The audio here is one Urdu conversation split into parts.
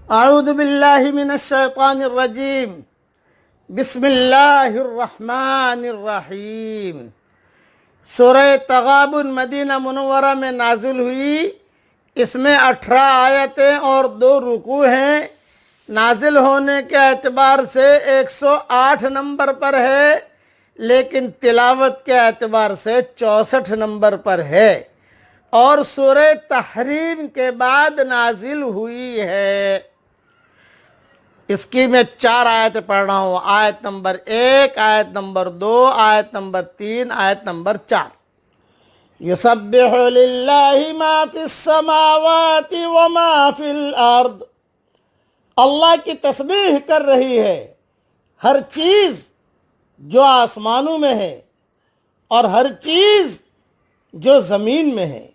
اعوذ باللہ من الشیطان الرجیم بسم اللہ الرحمن الرحیم۔ سورہ تغابن مدینہ منورہ میں نازل ہوئی۔ اس میں 18 آیتیں اور 2 رکوع ہیں۔ نازل ہونے کے اعتبار سے 108 نمبر پر ہے، لیکن تلاوت کے اعتبار سے 64 نمبر پر ہے، اور سورہ تحریم کے بعد نازل ہوئی ہے۔ اس کی میں 4 آیتیں پڑھ رہا ہوں۔ آیت نمبر 1، آیت نمبر 2، آیت نمبر 3، آیت نمبر 4۔ یسبح للہ ما فی السماوات وما فی الارض۔ اللہ کی تسبیح کر رہی ہے ہر چیز جو آسمانوں میں ہے اور ہر چیز جو زمین میں ہے۔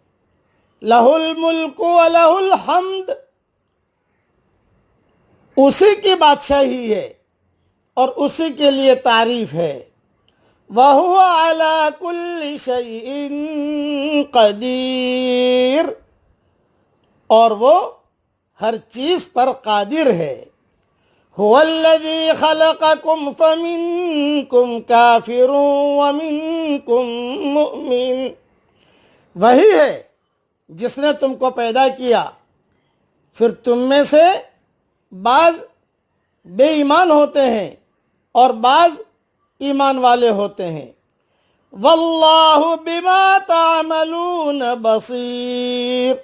لہ الملک ولہ الحمد، اسی کی بادشاہی ہے اور اسی کے لیے تعریف ہے۔ وَهُوَ عَلَى كُلِّ شَيْءٍ قَدِيرٌ، اور وہ ہر چیز پر قادر ہے۔ هُوَ الَّذِي خَلَقَكُمْ فَمِنْكُمْ كَافِرٌ وَمِنْكُمْ مُؤْمِنٌ، وہی ہے جس نے تم کو پیدا کیا، پھر تم میں سے بعض بے ایمان ہوتے ہیں اور بعض ایمان والے ہوتے ہیں۔ واللہ بما تعملون بصیر،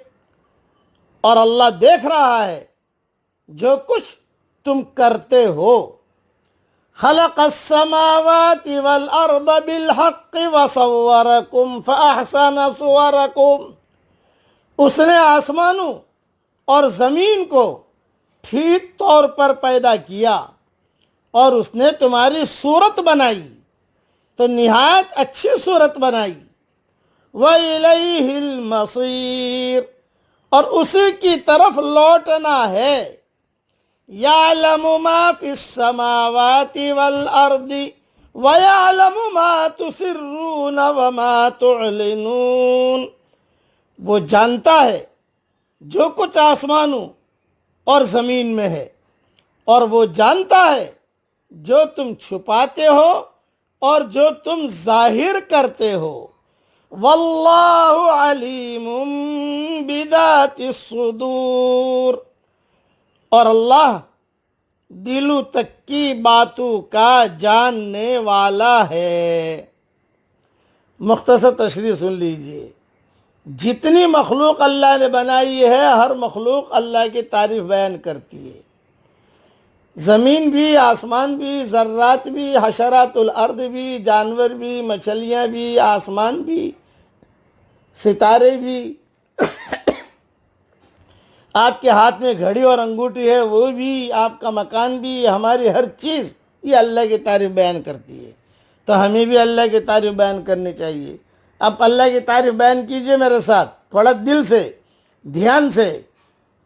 اور اللہ دیکھ رہا ہے جو کچھ تم کرتے ہو۔ خلق السماوات والارض بالحق وصورکم فاحسن صورکم، اس نے آسمانوں اور زمین کو ٹھیک طور پر پیدا کیا اور اس نے تمہاری صورت بنائی تو نہایت اچھی صورت بنائی۔ وَإِلَيْهِ الْمَصِيرُ، اور اسی کی طرف لوٹنا ہے۔ يَعْلَمُ مَا فِي السَّمَاوَاتِ وَالْأَرْضِ وَيَعْلَمُ مَا تُسِرُّونَ وَمَا تُعْلِنُونَ، وہ جانتا ہے جو کچھ آسمانوں اور زمین میں ہے، اور وہ جانتا ہے جو تم چھپاتے ہو اور جو تم ظاہر کرتے ہو۔ واللہ علیم بذات الصدور، اور اللہ دلوں تک کی باتوں کا جاننے والا ہے۔ مختصر تشریح سن لیجئے۔ جتنی مخلوق اللہ نے بنائی ہے، ہر مخلوق اللہ کی تعریف بیان کرتی ہے۔ زمین بھی، آسمان بھی، ذرات بھی، حشرات الارض بھی، جانور بھی، مچھلیاں بھی، آسمان بھی، ستارے بھی، آپ کے ہاتھ میں گھڑی اور انگوٹھی ہے وہ بھی، آپ کا مکان بھی، ہماری ہر چیز یہ اللہ کی تعریف بیان کرتی ہے۔ تو ہمیں بھی اللہ کی تعریف بیان کرنی چاہیے۔ اب اللہ کی تعریف بیان کیجئے میرے ساتھ تھوڑا دل سے، دھیان سے۔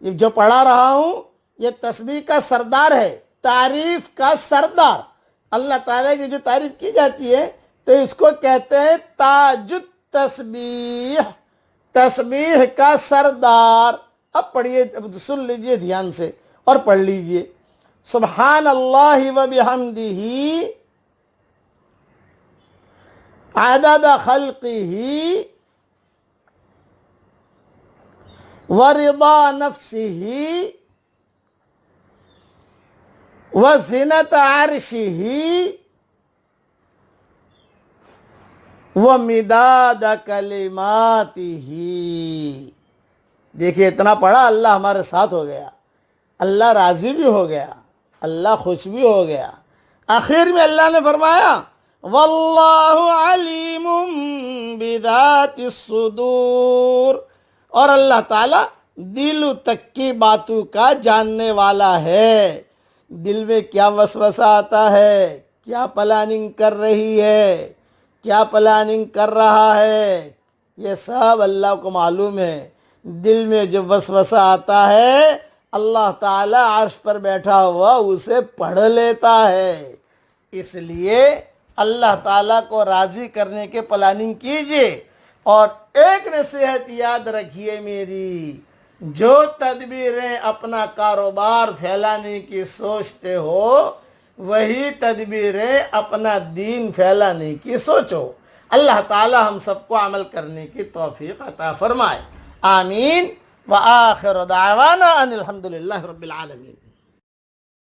یہ جو پڑھا رہا ہوں یہ تسبیح کا سردار ہے، تعریف کا سردار۔ اللہ تعالیٰ کی جو تعریف کی جاتی ہے تو اس کو کہتے ہیں تاج التسبیح، تسبیح کا سردار۔ اب پڑھیے، سن لیجئے دھیان سے اور پڑھ لیجئے۔ سبحان اللہ و بحمدہ عدد خلقہ ورضا نفسہ وزنت عرشہ ومداد کلماتہ۔ دیکھیے اتنا پڑھا، اللہ ہمارے ساتھ ہو گیا، اللہ راضی بھی ہو گیا، اللہ خوش بھی ہو گیا۔ آخر میں اللہ نے فرمایا واللہ علیم بذات الصدور، اور اللہ تعالیٰ دل تک کی باتوں کا جاننے والا ہے۔ دل میں کیا وسوسہ آتا ہے، کیا پلاننگ کر رہی ہے، کیا پلاننگ کر رہا ہے، یہ سب اللہ کو معلوم ہے۔ دل میں جو وسوسہ آتا ہے اللہ تعالیٰ عرش پر بیٹھا ہوا اسے پڑھ لیتا ہے۔ اس لیے اللہ تعالیٰ کو راضی کرنے کے پلاننگ کیجئے۔ اور ایک نصیحت یاد رکھیے میری، جو تدبیریں اپنا کاروبار پھیلانے کی سوچتے ہو وہی تدبیریں اپنا دین پھیلانے کی سوچو۔ اللہ تعالی ہم سب کو عمل کرنے کی توفیق عطا فرمائے، آمین۔ وآخر دعوانا ان الحمدللہ رب العالمین۔